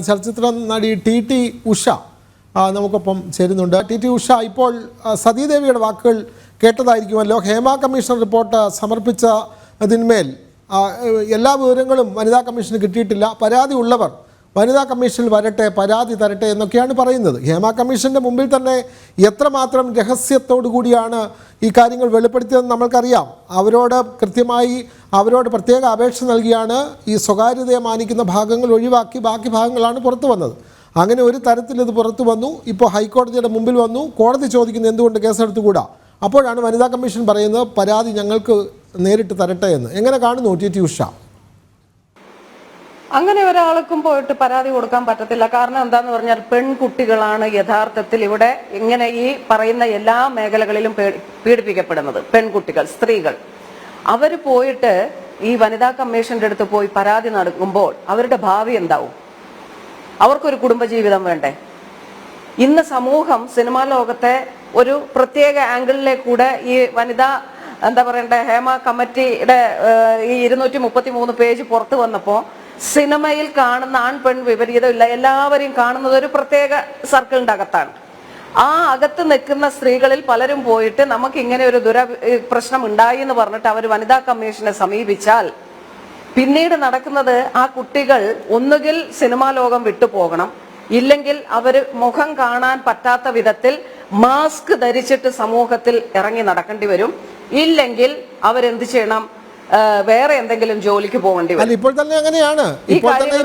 ചലച്ചിത്ര നടി ടി ഉഷ നമുക്കൊപ്പം ചേരുന്നുണ്ട്. ടി ഉഷ, ഇപ്പോൾ സതീദേവിയുടെ വാക്കുകൾ കേട്ടതായിരിക്കുമല്ലോ. ഹേമ കമ്മീഷൻ റിപ്പോർട്ട് സമർപ്പിച്ചതിന്മേൽ എല്ലാ വിവരങ്ങളും വനിതാ കമ്മീഷന് കിട്ടിയിട്ടില്ല. പരാതി ഉള്ളവർ വനിതാ കമ്മീഷനിൽ വരട്ടെ, പരാതി തരട്ടെ എന്നൊക്കെയാണ് പറയുന്നത്. ഹേമ കമ്മീഷൻ്റെ മുമ്പിൽ തന്നെ എത്രമാത്രം രഹസ്യത്തോടു കൂടിയാണ് ഈ കാര്യങ്ങൾ വെളിപ്പെടുത്തിയതെന്ന് നമ്മൾക്കറിയാം. അവരോട് കൃത്യമായി പ്രത്യേക അപേക്ഷ നൽകിയാണ് ഈ സ്വകാര്യതയെ മാനിക്കുന്ന ഭാഗങ്ങൾ ഒഴിവാക്കി ബാക്കി ഭാഗങ്ങളാണ് പുറത്തു വന്നത്. അങ്ങനെ ഒരു തരത്തിൽ ഇത് പുറത്തു വന്നു. ഇപ്പോൾ ഹൈക്കോടതിയുടെ മുമ്പിൽ വന്നു. കോടതി ചോദിക്കുന്നു എന്തുകൊണ്ട് കേസെടുത്തുകൂടാ. അപ്പോഴാണ് വനിതാ കമ്മീഷൻ പറയുന്നത് പരാതി ഞങ്ങൾക്ക് നേരിട്ട് തരട്ടെ എന്ന്. എങ്ങനെ കാണുന്നു ടി ഉഷ? അങ്ങനെ ഒരാൾക്കും പോയിട്ട് പരാതി കൊടുക്കാൻ പറ്റത്തില്ല. കാരണം എന്താന്ന് പറഞ്ഞാൽ പെൺകുട്ടികളാണ് യഥാർത്ഥത്തിൽ ഇവിടെ ഇങ്ങനെ ഈ പറയുന്ന എല്ലാ മേഖലകളിലും പീഡിപ്പിക്കപ്പെടുന്നത്. പെൺകുട്ടികൾ, സ്ത്രീകൾ. അവർ പോയിട്ട് ഈ വനിതാ കമ്മീഷന്റെ അടുത്ത് പോയി പരാതി നടക്കുമ്പോൾ അവരുടെ ഭാവി എന്താവും? അവർക്കൊരു കുടുംബജീവിതം വേണ്ടേ? ഇന്ന് സമൂഹം സിനിമാ ലോകത്തെ ഒരു പ്രത്യേക ആംഗിളിലേക്ക് കൂടെ ഈ വനിതാ എന്താ പറയണ്ടേ ഹേമ കമ്മിറ്റിയുടെ ഈ 233 പേജ് പുറത്തു വന്നപ്പോൾ സിനിമയിൽ കാണുന്ന ആൺ പെൺ വിപരീതമില്ല, എല്ലാവരെയും കാണുന്നത് ഒരു പ്രത്യേക സർക്കിളിന്റെ അകത്താണ്. ആ അകത്ത് നിൽക്കുന്ന സ്ത്രീകളിൽ പലരും പോയിട്ട് നമുക്ക് ഇങ്ങനെ ഒരു പ്രശ്നം ഉണ്ടായി എന്ന് പറഞ്ഞിട്ട് അവർ വനിതാ കമ്മീഷനെ സമീപിച്ചാൽ പിന്നീട് നടക്കുന്നത് ആ കുട്ടികൾ ഒന്നുകിൽ സിനിമാ ലോകം വിട്ടുപോകണം, ഇല്ലെങ്കിൽ അവർ മുഖം കാണാൻ പറ്റാത്ത വിധത്തിൽ മാസ്ക് ധരിച്ചിട്ട് സമൂഹത്തിൽ ഇറങ്ങി നടക്കേണ്ടി വരും. ഇല്ലെങ്കിൽ അവരെന്ത് ചെയ്യണം? വേറെ എന്തെങ്കിലും ജോലിക്ക് പോകേണ്ടി വരും. ഇപ്പോൾ തന്നെ അങ്ങനെയാണ്. ഇപ്പോൾ തന്നെ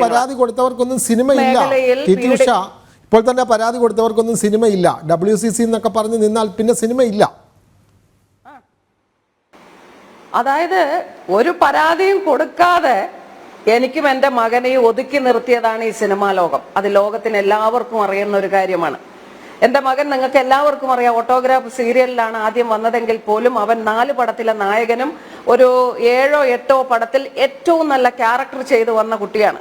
പരാതി കൊടുത്തവർക്കൊന്നും സിനിമയില്ല. ഇപ്പോൾ തന്നെ പരാതി കൊടുത്തവർക്കൊന്നും സിനിമയില്ല. WCC എന്നൊക്കെ പറഞ്ഞ് നിന്നാൽ പിന്നെ സിനിമയില്ല. അതായത് ഒരു പരാതിയും കൊടുക്കാതെ എനിക്കും എൻ്റെ മകനെയും ഒതുക്കി നിർത്തിയതാണ് ഈ സിനിമാ ലോകം. അത് ലോകത്തിന് എല്ലാവർക്കും അറിയുന്ന ഒരു കാര്യമാണ്. എൻ്റെ മകൻ നിങ്ങൾക്ക് എല്ലാവർക്കും അറിയാം, ഓട്ടോഗ്രാഫ് സീരിയലിലാണ് ആദ്യം വന്നതെങ്കിൽ പോലും അവൻ 4 പടത്തിലെ നായകനും ഒരു 7 or 8 പടത്തിൽ ഏറ്റവും നല്ല ക്യാരക്ടർ ചെയ്തു വന്ന കുട്ടിയാണ്.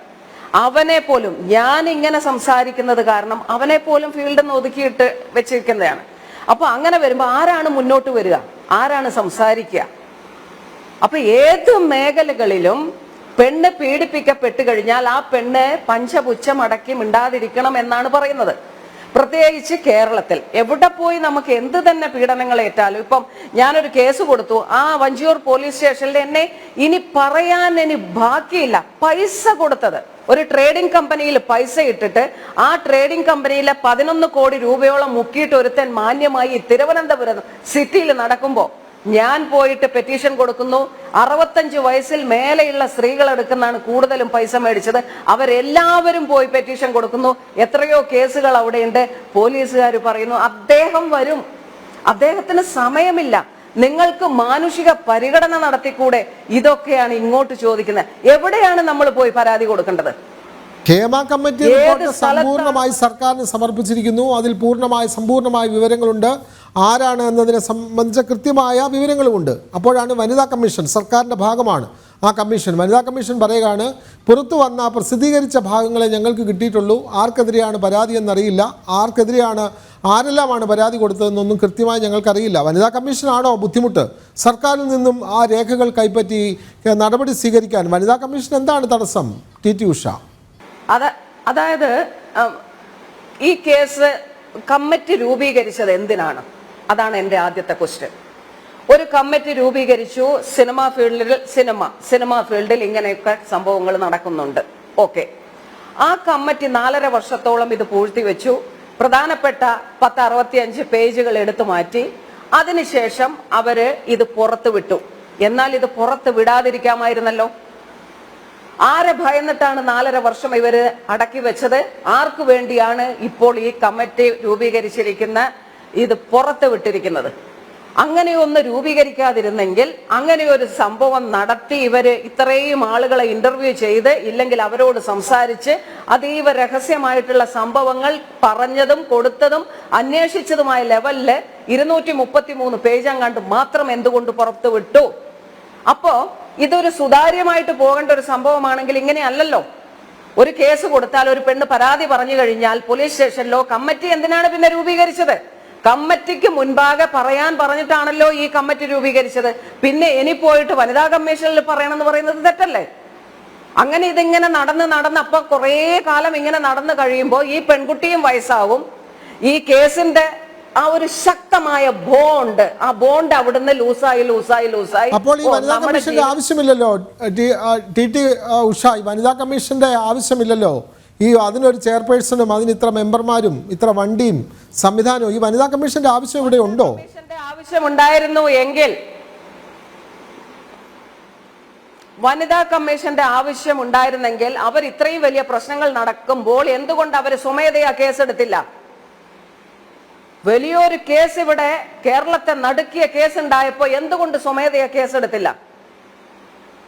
അവനെ പോലും ഞാൻ ഇങ്ങനെ സംസാരിക്കുന്നത് കാരണം അവനെ പോലും ഫീൽഡിൽ നിന്ന് ഒതുക്കിയിട്ട് വെച്ചിരിക്കുന്നതാണ്. അപ്പൊ അങ്ങനെ വരുമ്പോൾ ആരാണ് മുന്നോട്ട് വരിക? ആരാണ് സംസാരിക്കുക? അപ്പൊ ഏത് മേഖലകളിലും പെണ്ണ് പീഡിപ്പിക്കപ്പെട്ടു കഴിഞ്ഞാൽ ആ പെണ്ണ് പഞ്ചപുച്ഛം അടക്കി മിണ്ടാതിരിക്കണം എന്നാണ് പറയുന്നത്. പ്രത്യേകിച്ച് കേരളത്തിൽ എവിടെ പോയി നമുക്ക് എന്ത് തന്നെ പീഡനങ്ങൾ ഏറ്റാലും, ഇപ്പം ഞാനൊരു കേസ് കൊടുത്തു, ആ വഞ്ചിയൂർ പോലീസ് സ്റ്റേഷനിൽ എന്നെ ഇനി പറയാൻ ബാക്കിയില്ല. പൈസ കൊടുത്തത് ഒരു ട്രേഡിംഗ് കമ്പനിയിൽ പൈസ ഇട്ടിട്ട് ആ ട്രേഡിംഗ് കമ്പനിയിലെ 11 കോടി രൂപയോളം മുക്കിയിട്ട് ഒരുത്തൻ മാന്യമായി തിരുവനന്തപുരം സിറ്റിയിൽ നടക്കുമ്പോൾ ഞാൻ പോയിട്ട് പെറ്റീഷൻ കൊടുക്കുന്നു. 65 വയസ്സിൽ മേലെയുള്ള സ്ത്രീകൾ എടുക്കുന്നതാണ് കൂടുതലും പൈസ മേടിച്ചത്. അവരെല്ലാവരും പോയി പെറ്റീഷൻ കൊടുക്കുന്നു. എത്രയോ കേസുകൾ അവിടെയുണ്ട്. പോലീസുകാർ പറയുന്നു അദ്ദേഹം വരും, അദ്ദേഹത്തിന് സമയമില്ല, നിങ്ങൾക്ക് മാനുഷിക പരിഗണന നടത്തിക്കൂടെ? ഇതൊക്കെയാണ് ഇങ്ങോട്ട് ചോദിക്കുന്നത്. എവിടെയാണ് നമ്മൾ പോയി പരാതി കൊടുക്കേണ്ടത്? ഹേമ കമ്മിറ്റി റിപ്പോർട്ട് സമ്പൂർണ്ണമായി സർക്കാരിന് സമർപ്പിച്ചിരിക്കുന്നു. അതിൽ സമ്പൂർണ്ണമായ വിവരങ്ങളുണ്ട്. ആരാണ് എന്നതിനെ സംബന്ധിച്ച കൃത്യമായ വിവരങ്ങളുമുണ്ട്. അപ്പോഴാണ് വനിതാ കമ്മീഷൻ, സർക്കാരിൻ്റെ ഭാഗമാണ് ആ കമ്മീഷൻ. വനിതാ കമ്മീഷൻ പറയുകയാണ് പുറത്തു വന്ന പ്രസിദ്ധീകരിച്ച ഭാഗങ്ങളെ ഞങ്ങൾക്ക് കിട്ടിയിട്ടുള്ളൂ. ആർക്കെതിരെയാണ് പരാതി എന്നറിയില്ല. ആരെല്ലാമാണ് പരാതി കൊടുത്തതെന്നൊന്നും കൃത്യമായി ഞങ്ങൾക്കറിയില്ല. വനിതാ കമ്മീഷനാണോ ബുദ്ധിമുട്ട്? സർക്കാരിൽ നിന്നും ആ രേഖകൾ കൈപ്പറ്റി നടപടി സ്വീകരിക്കാൻ വനിതാ കമ്മീഷൻ എന്താണ് തടസ്സം? ടി ഉഷ, അതായത് ഈ കേസ് കമ്മിറ്റി രൂപീകരിച്ചത് എന്തിനാണ്? അതാണ് എൻ്റെ ആദ്യത്തെ ക്വസ്റ്റ്യൻ. ഒരു കമ്മിറ്റി രൂപീകരിച്ചു. സിനിമാ ഫീൽഡിൽ ഇങ്ങനെയൊക്കെ സംഭവങ്ങൾ നടക്കുന്നുണ്ട്. ഓക്കെ, ആ കമ്മിറ്റി 4.5 വർഷത്തോളം ഇത് പൂഴ്ത്തിവെച്ചു. പ്രധാനപ്പെട്ട 1065 പേജുകൾ എടുത്തു മാറ്റി. അതിനുശേഷം അവര് ഇത് പുറത്തു വിട്ടു. എന്നാൽ ഇത് പുറത്ത് വിടാതിരിക്കാമായിരുന്നല്ലോ. ആരെ ഭയന്നിട്ടാണ് 4.5 വർഷം ഇവര് അടക്കി വെച്ചത്? ആർക്കു വേണ്ടിയാണ് ഇപ്പോൾ ഈ കമ്മിറ്റി രൂപീകരിച്ചിരിക്കുന്ന ഇത് പുറത്ത് വിട്ടിരിക്കുന്നത്? അങ്ങനെയൊന്ന് രൂപീകരിക്കാതിരുന്നെങ്കിൽ, അങ്ങനെ ഒരു സംഭവം നടത്തി ഇവര് ഇത്രയും ആളുകളെ ഇന്റർവ്യൂ ചെയ്ത്, ഇല്ലെങ്കിൽ അവരോട് സംസാരിച്ച് അതീവ രഹസ്യമായിട്ടുള്ള സംഭവങ്ങൾ പറഞ്ഞതും കൊടുത്തതും അന്വേഷിച്ചതുമായ ലെവലില് 233 പേജ് അങ്ങാണ്ട് മാത്രം എന്തുകൊണ്ട് പുറത്തു വിട്ടു? അപ്പോ ഇതൊരു സുതാര്യമായിട്ട് പോകേണ്ട ഒരു സംഭവമാണെങ്കിൽ ഇങ്ങനെയല്ലല്ലോ. ഒരു കേസ് കൊടുത്താൽ ഒരു പെണ്ണ് പരാതി പറഞ്ഞു കഴിഞ്ഞാൽ പോലീസ് സ്റ്റേഷനിലോ കമ്മിറ്റി എന്തിനാണ് പിന്നെ രൂപീകരിച്ചത്? കമ്മിറ്റിക്ക് മുൻപാകെ പറയാൻ പറഞ്ഞിട്ടാണല്ലോ ഈ കമ്മിറ്റി രൂപീകരിച്ചത്. പിന്നെ ഇനി പോയിട്ട് വനിതാ കമ്മീഷനിൽ പറയണമെന്ന് പറയുന്നത് തെറ്റല്ലേ? അങ്ങനെ ഇതിങ്ങനെ നടന്ന് അപ്പൊ കുറേ കാലം ഇങ്ങനെ നടന്നു കഴിയുമ്പോൾ ഈ പെൺകുട്ടിയും വയസ്സാവും. ഈ കേസിന്റെ ആ ഒരു ശക്തമായ ബോണ്ട്, ആ ബോണ്ട് അവിടുന്ന് ലൂസായി. അപ്പോൾ ഈ വനിതാ കമ്മീഷന്റെ ആവശ്യമില്ലല്ലോ ടി ഉഷ, ഈ വനിതാ കമ്മീഷന്റെ ആവശ്യമില്ലല്ലോ. അതിനൊരു ചെയർപേഴ്സണും അതിന് ഇത്ര മെമ്പർമാരും ഇത്ര വണ്ടിയും സംവിധാനവും, ഈ വനിതാ കമ്മീഷന്റെ ആവശ്യം ഇവിടെ ഉണ്ടോ? ആവശ്യമുണ്ടായിരുന്നു എങ്കിൽ വനിതാ കമ്മീഷന്റെ ആവശ്യം ഉണ്ടായിരുന്നെങ്കിൽ അവർ ഇത്രയും വലിയ പ്രശ്നങ്ങൾ നടക്കുമ്പോൾ എന്തുകൊണ്ട് അവർ സ്വമേധയാ കേസെടുത്തില്ല? വലിയൊരു കേസ് ഇവിടെ കേരളത്തെ നടുക്കിയ കേസ് ഉണ്ടായപ്പോ എന്തുകൊണ്ട് സ്വമേധയാ കേസെടുത്തില്ല?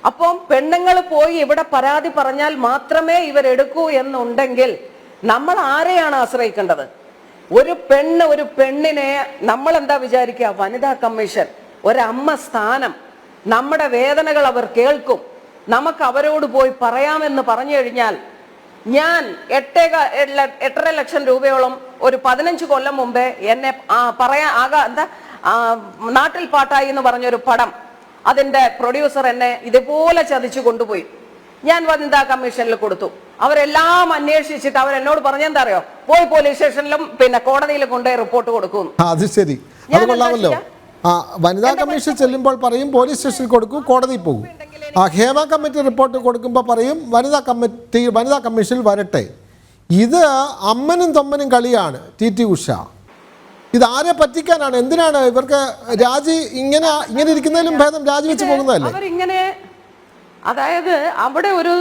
അപ്പം പെണ്ണുങ്ങൾ പോയി ഇവിടെ പരാതി പറഞ്ഞാൽ മാത്രമേ ഇവരെടുക്കൂ എന്നുണ്ടെങ്കിൽ നമ്മൾ ആരെയാണ് ആശ്രയിക്കേണ്ടത്? ഒരു പെണ്ണിനെ നമ്മൾ എന്താ വിചാരിക്കുക? വനിതാ കമ്മീഷൻ, ഒരമ്മ സ്ഥാനം, നമ്മുടെ വേദനകൾ അവർ കേൾക്കും, നമുക്ക് അവരോട് പോയി പറയാമെന്ന് പറഞ്ഞു കഴിഞ്ഞാൽ, ഞാൻ 8.5 ലക്ഷം രൂപയോളം ഒരു 15 കൊല്ലം മുമ്പേ എന്നെ നാട്ടിൽ പാട്ടായി എന്ന് പറഞ്ഞൊരു പടം, അതിന്റെ പ്രൊഡ്യൂസർ എന്നെ ഇതുപോലെ ചതിച്ചു കൊണ്ടുപോയി. ഞാൻ വനിതാ കമ്മീഷനിൽ കൊടുത്തു. അവരെല്ലാം അന്വേഷിച്ചിട്ട് അവരെന്നോട് പറഞ്ഞെന്താ അറിയോ? പോയി പോലീസ് സ്റ്റേഷനിലും പിന്നെ കോടതിയിലും കൊണ്ടുപോയി റിപ്പോർട്ട് കൊടുക്കും. അത് ശരി, അത് കൊള്ളാമല്ലോ. വനിതാ കമ്മീഷൻ ചെല്ലുമ്പോൾ പറയും പോലീസ് സ്റ്റേഷനിൽ കൊടുക്കൂ, കോടതിയിൽ പോകും. ഹേമ കമ്മിറ്റി റിപ്പോർട്ട് കൊടുക്കുമ്പോൾ പറയും വനിതാ കമ്മീഷനിൽ വരട്ടെ. ഇത് അമ്മനും തൊമ്മനും കളിയാണ് ടി ഉഷ. ഇത് ആരെ പറ്റിക്കാനാണ്? എന്തിനാണ് ഇവർക്ക് ഇങ്ങനെ ഇരിക്കുന്നതിലും ഭേദം രാജിവെച്ച് പോകുന്നതല്ലേ? അവരിങ്ങനെ, അതായത് അവിടെ ഒരു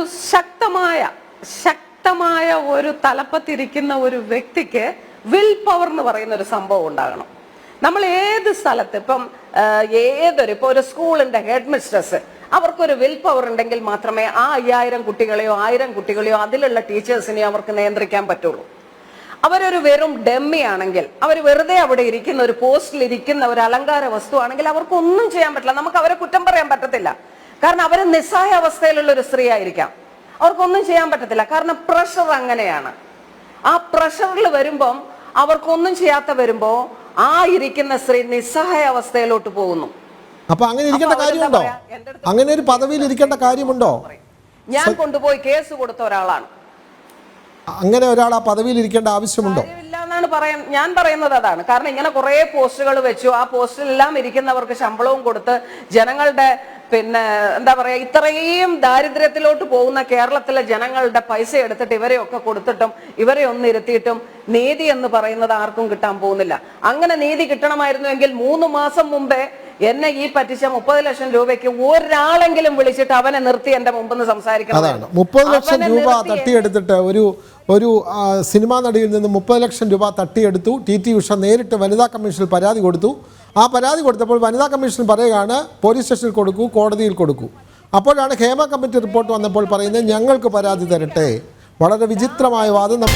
ശക്തമായ ഒരു തലപ്പത്തിരിക്കുന്ന ഒരു വ്യക്തിക്ക് വിൽ പവർ എന്ന് പറയുന്ന ഒരു സംഭവം ഉണ്ടാകണം. നമ്മൾ ഏത് സ്ഥലത്ത് ഇപ്പം ഇപ്പൊ ഒരു സ്കൂളിന്റെ ഹെഡ് മിസ്ട്രസ്, അവർക്കൊരു വിൽ പവർ ഉണ്ടെങ്കിൽ മാത്രമേ ആ 5000 കുട്ടികളെയോ 1000 കുട്ടികളെയോ അതിലുള്ള ടീച്ചേഴ്സിനെയോ അവർക്ക് നിയന്ത്രിക്കാൻ പറ്റുള്ളൂ. അവരൊരു വെറും ഡെമ്മി ആണെങ്കിൽ, അവർ വെറുതെ അവിടെ ഇരിക്കുന്ന ഒരു പോസ്റ്റിൽ ഇരിക്കുന്ന ഒരു അലങ്കാര വസ്തു ആണെങ്കിൽ അവർക്കൊന്നും ചെയ്യാൻ പറ്റില്ല. നമുക്ക് അവരെ കുറ്റം പറയാൻ പറ്റത്തില്ല. കാരണം അവർ നിസ്സഹായ അവസ്ഥയിലുള്ള ഒരു സ്ത്രീ ആയിരിക്കാം. അവർക്കൊന്നും ചെയ്യാൻ പറ്റത്തില്ല. കാരണം പ്രഷർ അങ്ങനെയാണ്. ആ പ്രഷറിൽ വരുമ്പം അവർക്കൊന്നും ചെയ്യാത്ത വരുമ്പോ ആ ഇരിക്കുന്ന സ്ത്രീ നിസ്സഹായ അവസ്ഥയിലോട്ട് പോകുന്നു. അപ്പൊ അങ്ങനെ ഇരിക്കേണ്ട കാര്യമുണ്ടോ? അങ്ങനെ ഒരു പദവിയിൽ ഇരിക്കേണ്ട കാര്യമുണ്ടോ? ഞാൻ കൊണ്ടുപോയി കേസ് കൊടുത്ത ഒരാളാണ്. അങ്ങനെ ഒരാൾ ആ പദവിയിൽ ഇരിക്കേണ്ട ആവശ്യമുണ്ടോ? എന്നാണ് ഞാൻ പറയുന്നത് അതാണ്. കാരണം ഇങ്ങനെ കുറെ പോസ്റ്റുകൾ വെച്ചു, ആ പോസ്റ്റിലെല്ലാം ഇരിക്കുന്നവർക്ക് ശമ്പളവും കൊടുത്ത് ജനങ്ങളുടെ എന്താ പറയാ, ഇത്രയും ദാരിദ്ര്യത്തിലോട്ട് പോകുന്ന കേരളത്തിലെ ജനങ്ങളുടെ പൈസ എടുത്തിട്ട് ഇവരെയൊക്കെ കൊടുത്തിട്ടും ഇവരെ ഒന്ന് ഇരുത്തിയിട്ടും നീതി എന്ന് പറയുന്നത് ആർക്കും കിട്ടാൻ പോകുന്നില്ല. അങ്ങനെ നീതി കിട്ടണമായിരുന്നുവെങ്കിൽ 3 മാസം മുമ്പേ എന്നെ ഈ പറ്റിച്ച 30 ലക്ഷം രൂപയ്ക്ക് ഒരാളെങ്കിലും വിളിച്ചിട്ട് അവനെ നിർത്തി എന്റെ മുമ്പിൽ നിന്ന് സംസാരിക്കണം. അതാണ് 30 ലക്ഷം രൂപ തട്ടിയെടുത്തിട്ട് ഒരു സിനിമാ നടിയിൽ നിന്ന് 30 ലക്ഷം രൂപ തട്ടിയെടുത്തു. ടി ഉഷ നേരിട്ട് വനിതാ കമ്മീഷനിൽ പരാതി കൊടുത്തു. ആ പരാതി കൊടുത്തപ്പോൾ വനിതാ കമ്മീഷൻ പറയുകയാണ് പോലീസ് സ്റ്റേഷനിൽ കൊടുക്കൂ, കോടതിയിൽ കൊടുക്കൂ. അപ്പോഴാണ് ഹേമ കമ്മിറ്റി റിപ്പോർട്ട് വന്നപ്പോൾ പറയുന്നത് ഞങ്ങൾക്ക് പരാതി തരട്ടെ. വളരെ വിചിത്രമായ വാദം.